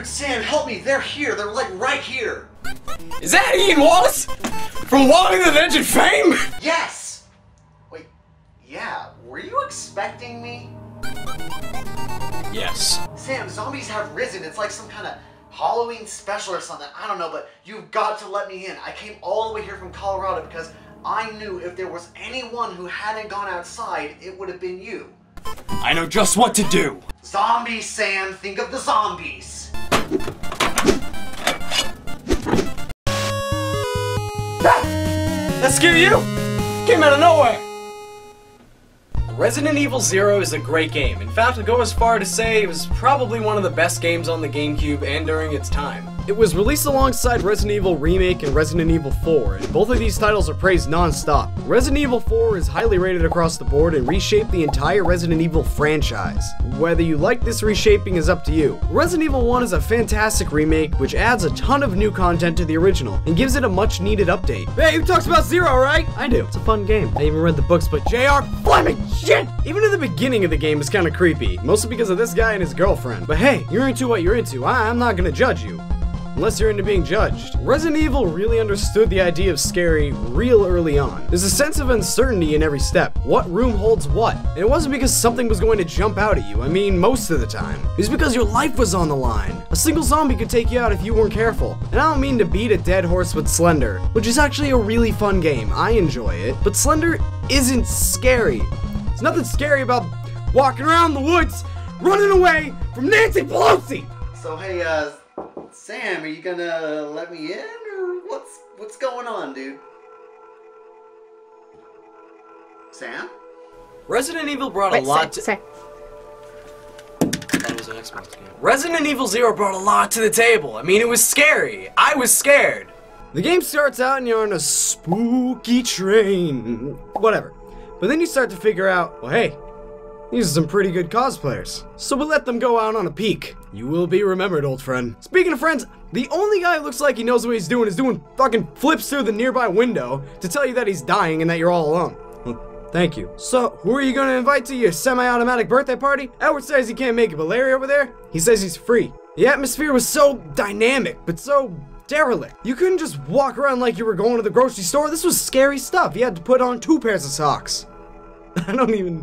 Dude, Sam, help me. They're here. They're like right here. Is that Ian Wallace? From Walking the Edge of Fame? Yes! Wait, yeah. Were you expecting me? Yes. Sam, zombies have risen. It's like some kind of Halloween special or something. I don't know, but you've got to let me in. I came all the way here from Colorado because I knew if there was anyone who hadn't gone outside, it would have been you. I know just what to do. Zombies, Sam. Think of the zombies. That scare you? Came out of nowhere. Resident Evil 0 is a great game. In fact, I'd go as far to say it was probably one of the best games on the GameCube and during its time. It was released alongside Resident Evil Remake and Resident Evil 4, and both of these titles are praised non-stop. Resident Evil 4 is highly rated across the board and reshaped the entire Resident Evil franchise. Whether you like this reshaping is up to you. Resident Evil 1 is a fantastic remake which adds a ton of new content to the original and gives it a much needed update. Hey, who talks about Zero, right? I do. It's a fun game. I even read the books, but J.R. Fleming, shit! Even in the beginning of the game is kind of creepy, mostly because of this guy and his girlfriend. But hey, you're into what you're into. I'm not gonna judge you. Unless you're into being judged. Resident Evil really understood the idea of scary real early on. There's a sense of uncertainty in every step. What room holds what? And it wasn't because something was going to jump out at you. I mean, most of the time. It was because your life was on the line. A single zombie could take you out if you weren't careful. And I don't mean to beat a dead horse with Slender, which is actually a really fun game. I enjoy it. But Slender isn't scary. There's nothing scary about walking around the woods, running away from Nancy Pelosi! So hey, Sam, are you gonna let me in, or what's going on, dude? Sam? Resident Evil brought a lot to... Sorry. That was an Xbox game. Resident Evil 0 brought a lot to the table. I mean, it was scary. I was scared. The game starts out and you're on a spooky train. Whatever. But then you start to figure out, well, hey, these are some pretty good cosplayers. So we'll let them go out on a peek. You will be remembered, old friend. Speaking of friends, the only guy who looks like he knows what he's doing is doing fucking flips through the nearby window to tell you that he's dying and that you're all alone. Well, thank you. So, who are you gonna invite to your semi-automatic birthday party? Edward says he can't make it, but Larry over there, he says he's free. The atmosphere was so dynamic, but so derelict. You couldn't just walk around like you were going to the grocery store. This was scary stuff. You had to put on 2 pairs of socks. I don't even...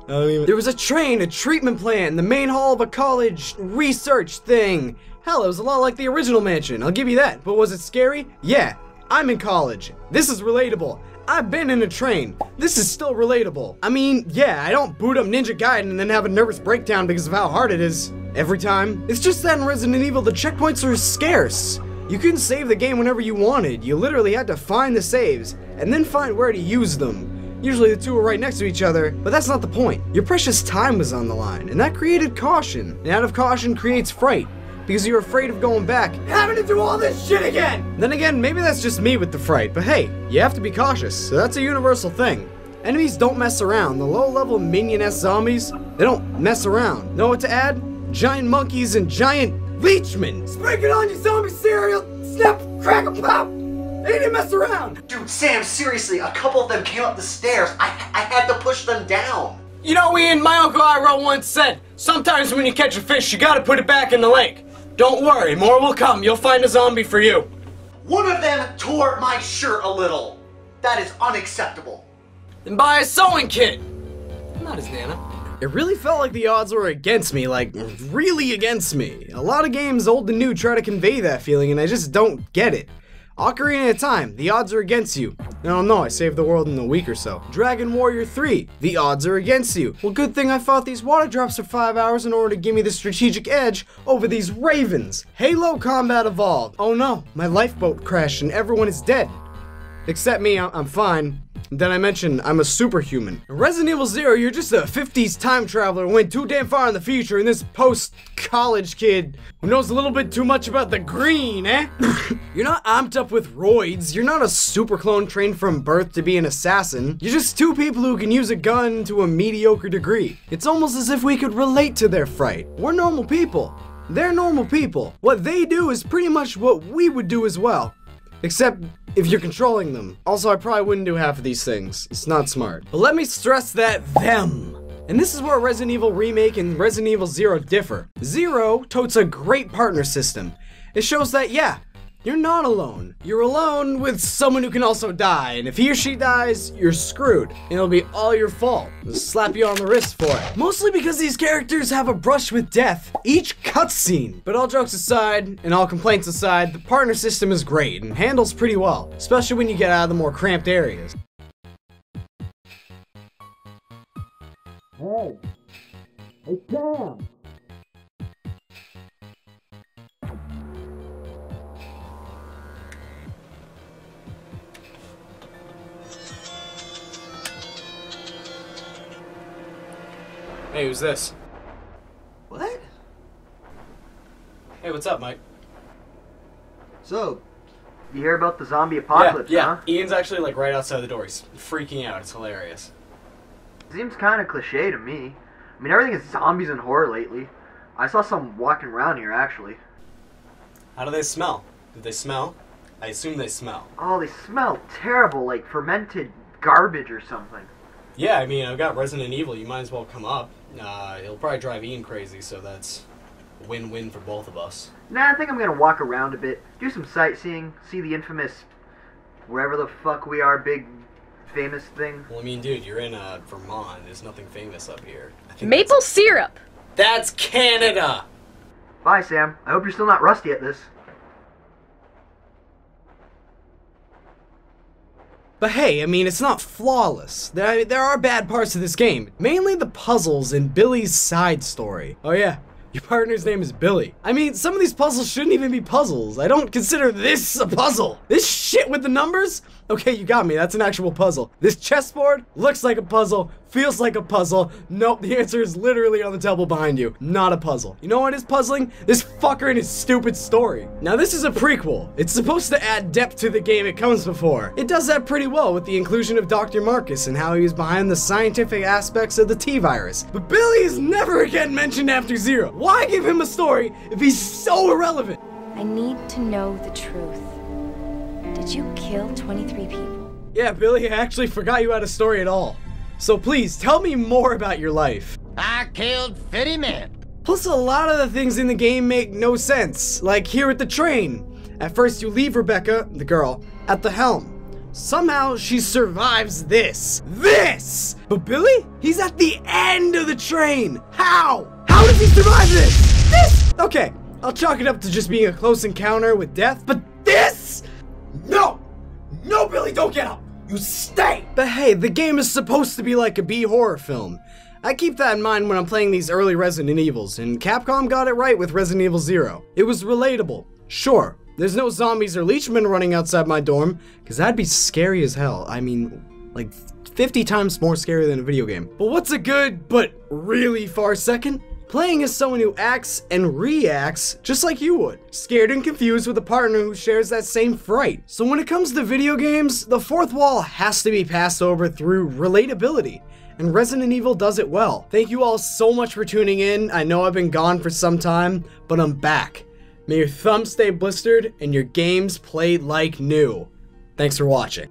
There was a train, a treatment plant, the main hall of a college research thing. Hell, it was a lot like the original mansion, I'll give you that. But was it scary? Yeah, I'm in college. This is relatable. I've been in a train. This is still relatable. I mean, yeah, I don't boot up Ninja Gaiden and then have a nervous breakdown because of how hard it is every time. It's just that in Resident Evil, the checkpoints are scarce. You couldn't save the game whenever you wanted. You literally had to find the saves and then find where to use them. Usually the two were right next to each other, but that's not the point. Your precious time was on the line, and that created caution. And out of caution creates fright, because you're afraid of going back, having to do all this shit again! Then again, maybe that's just me with the fright, but hey, you have to be cautious, so that's a universal thing. Enemies don't mess around. The low-level minion-esque zombies, they don't mess around. Know what to add? Giant monkeys and giant leechmen! Sprinkle it on your zombie cereal! Snap, crackle, pop! They didn't mess around! Dude, Sam, seriously, a couple of them came up the stairs. I had to push them down. You know, Ian, my Uncle Iro once said, sometimes when you catch a fish, you gotta put it back in the lake. Don't worry, more will come. You'll find a zombie for you. One of them tore my shirt a little. That is unacceptable. Then buy a sewing kit. I'm not his Nana. It really felt like the odds were against me, like, really against me. A lot of games, old and new, try to convey that feeling, and I just don't get it. Ocarina of Time, the odds are against you. No, I saved the world in a week or so. Dragon Warrior 3, the odds are against you. Well, good thing I fought these water drops for 5 hours in order to give me the strategic edge over these ravens. Halo Combat Evolved. Oh no, my lifeboat crashed and everyone is dead. Except me, I'm fine. Then I mentioned I'm a superhuman. In Resident Evil 0, you're just a 50s time traveler who went too damn far in the future, and this post-college kid who knows a little bit too much about the green, eh? You're not amped up with roids. You're not a super clone trained from birth to be an assassin. You're just 2 people who can use a gun to a mediocre degree. It's almost as if we could relate to their fright. We're normal people. They're normal people. What they do is pretty much what we would do as well. Except if you're controlling them. Also, I probably wouldn't do half of these things. It's not smart. But let me stress that them. And this is where Resident Evil Remake and Resident Evil Zero differ. Zero totes a great partner system. It shows that, yeah, you're not alone. You're alone with someone who can also die, and if he or she dies, you're screwed. And it'll be all your fault. They'll slap you on the wrist for it. Mostly because these characters have a brush with death each cutscene. But all jokes aside, and all complaints aside, the partner system is great and handles pretty well, especially when you get out of the more cramped areas. Hey Sam! Hey, who's this? What? Hey, what's up, Mike? So, you hear about the zombie apocalypse, yeah. huh? Ian's actually like right outside the door. He's freaking out. It's hilarious. Seems kind of cliche to me. I mean, everything is zombies and horror lately. I saw some walking around here, actually. How do they smell? Did they smell? I assume they smell. Oh, they smell terrible, like fermented garbage or something. Yeah, I mean, I've got Resident Evil. You might as well come up. It'll probably drive Ian crazy, so that's a win-win for both of us. Nah, I think I'm gonna walk around a bit, do some sightseeing, see the infamous, wherever the fuck we are, big, famous thing. Well, I mean, dude, you're in Vermont. There's nothing famous up here. Maple syrup! That's Canada! Bye, Sam. I hope you're still not rusty at this. But hey, I mean, it's not flawless. There are bad parts of this game. Mainly the puzzles and Billy's side story. Oh yeah, your partner's name is Billy. I mean, some of these puzzles shouldn't even be puzzles. I don't consider this a puzzle. This shit with the numbers? Okay, you got me, that's an actual puzzle. This chessboard looks like a puzzle, feels like a puzzle. Nope, the answer is literally on the table behind you. Not a puzzle. You know what is puzzling? This fucker and his stupid story. Now this is a prequel. It's supposed to add depth to the game it comes before. It does that pretty well with the inclusion of Dr. Marcus and how he was behind the scientific aspects of the T-virus. But Billy is never again mentioned after Zero. Why give him a story if he's so irrelevant? I need to know the truth. Did you kill 23 people? Yeah, Billy, I actually forgot you had a story at all. So please, tell me more about your life. I killed 50 men. Plus, a lot of the things in the game make no sense. Like here at the train. At first you leave Rebecca, the girl, at the helm. Somehow she survives this. But Billy? He's at the end of the train. How? How does he survive this? Okay, I'll chalk it up to just being a close encounter with death, but this? No! No, Billy, don't get up! You stay! But hey, the game is supposed to be like a B-horror film. I keep that in mind when I'm playing these early Resident Evils, and Capcom got it right with Resident Evil Zero. It was relatable. Sure, there's no zombies or leechmen running outside my dorm, because that'd be scary as hell. I mean, like 50 times more scary than a video game. But what's a good, but really far second? Playing as someone who acts and reacts just like you would. Scared and confused with a partner who shares that same fright. So when it comes to video games, the fourth wall has to be passed over through relatability. And Resident Evil does it well. Thank you all so much for tuning in. I know I've been gone for some time, but I'm back. May your thumbs stay blistered and your games played like new. Thanks for watching.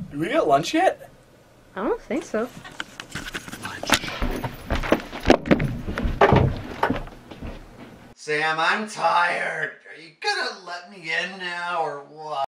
Did we get lunch yet? I don't think so. Sam, I'm tired. Are you gonna let me in now or what?